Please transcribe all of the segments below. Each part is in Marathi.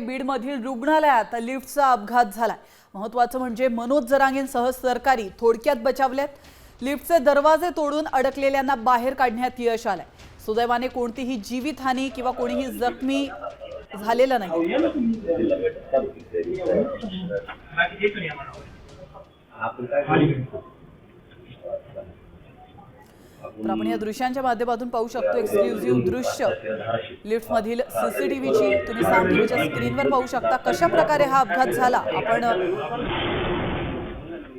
बीडमधील रुग्णालयात लिफ्टचा अपघात झालाय। महत्त्वाचं म्हणजे मनोज जरांगेंसह सरकारी थोडक्यात बचावलेत। लिफ्टचे दरवाजे तोडून अडकलेल्यांना बाहेर काढण्यात यश आलंय। सुदैवाने कोणतीही जीवितहानी किंवा कोणीही जखमी झालेलं नाही। तर आपण या दृश्यांच्या माध्यमातून पाहू शकतो एक्सक्लुझिव्ह दृश्य लिफ्ट मधील सीसीटीव्हीची तुम्ही साम टीव्हीच्या स्क्रीनवर पाहू शकता। कशा प्रकारे हा अपघात झाला आपण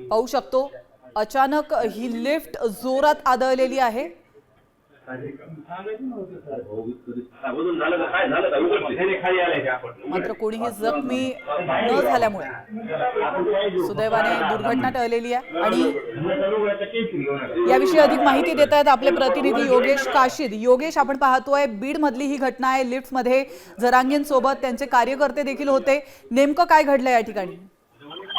पाहू शकतो। अचानक ही लिफ्ट जोरात आदळलेली आहे। मात्र कोणीही जखमी न झाल्यामुळे सुदैवाने दुर्घटना टळलेली आहे। आणि याविषयी अधिक माहिती देत आहेत आपले प्रतिनिधी योगेश काशीद। योगेश, आपण पाहतोय बीड मधली ही घटना आहे। लिफ्ट मध्ये जरांगेंसोबत त्यांचे कार्यकर्ते देखील होते। नेमकं काय घडलं या ठिकाणी?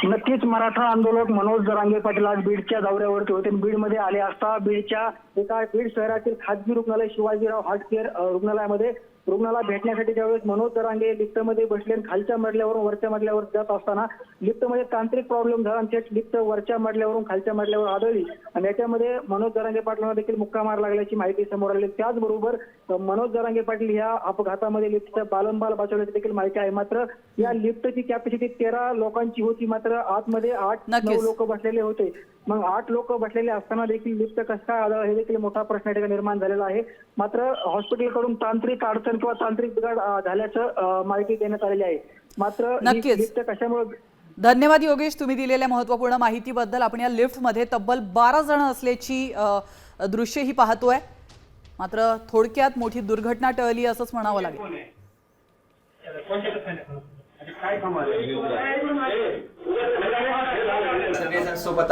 नक्कीच मराठा आंदोलक मनोज जरांगे पाटील आज बीडच्या दौऱ्यावरती होते। बीडमध्ये आले असता बीड शहरातील खाजगी रुग्णालय शिवाजीराव हार्ट केअर रुग्णालयामध्ये रुग्णाला भेटण्यासाठी ज्यावेळेस मनोज जरांगे लिफ्टमध्ये बसले खालच्या मजल्यावरून वरच्या मजल्यावर जात असताना लिफ्टमध्ये तांत्रिक प्रॉब्लेम झाला आणि लिफ्ट वरच्या मजल्यावरून खालच्या मजल्यावर आदळली आणि याच्यामध्ये मनोज जरांगे पाटलांना देखील मुक्का मार लागल्याची माहिती समोर आली। त्याचबरोबर मनोज जरांगे पाटील या अपघातामध्ये लिफ्टचा बालंबाल बचावल्याची देखील माहिती आहे। मात्र या लिफ्टची कॅपॅसिटी 13 लोकांची होती, मात्र आतमध्ये 8-9 लोक बसलेले होते। मग 8 लोक बसलेले असताना देखील लिफ्ट कसं काय आदळ हे देखील मोठा प्रश्न निर्माण झालेला आहे। मात्र हॉस्पिटलकडून तांत्रिक अडचण किंवा तांत्रिक बिघाड झाल्याचं माहिती देण्यात आलेली आहे। मात्र लिफ्ट कशामुळे? धन्यवाद योगेश, तुम्ही दिलेल्या महत्त्वपूर्ण माहितीबद्दल। आपण या लिफ्ट मध्ये तब्बल 12 जण असल्याची दृश्य ही पाहतोय। मात्र थोडक्यात मोठी दुर्घटना टळली असंच म्हणावं लागेल। सगळेजण सोबत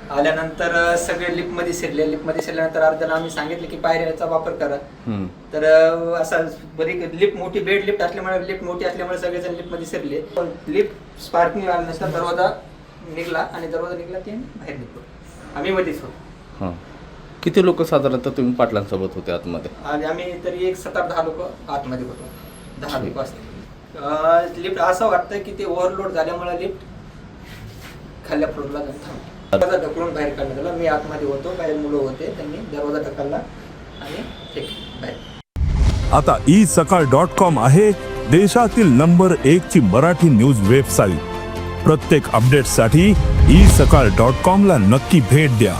आल्यानंतर सगळे लिफ्टमध्ये शिरल्यानंतर अर्ध्याला आम्ही सांगितलं की पायऱ्याचा वापर करा। तर असा बरी लिफ्ट मोठी बेड लिफ्ट असल्यामुळे सगळेजण लिफ्टमध्ये शिरले। लिफ्ट स्पार्किंग आला नसता, दरवाजा निघला की बाहेर निघतो। आम्ही मध्येच होतो। किती लोक साधारणतः तुम्ही पाटलांसोबत होते आतमध्ये? आणि आम्ही तरी 7-10 लोक आतमध्ये होतो। 10 लोक असते। लिफ्ट असं वाटतं की ते ओव्हरलोड झाल्यामुळे लिफ्ट खाल्ल्या फ्लोरला जाऊन थांबली। दरवाजा ढकलून बाहेर काढण्यात आला। मी आतमध्ये होतो, काही मुलं होते, त्यांनी दरवाजा ढकलला आणि फेक बाहेर। आता isakal.com आहे देशातील नंबर 1 ची मराठी न्यूज वेबसाईट। प्रत्येक अपडेटसाठी isakal.com ला नक्की भेट द्या।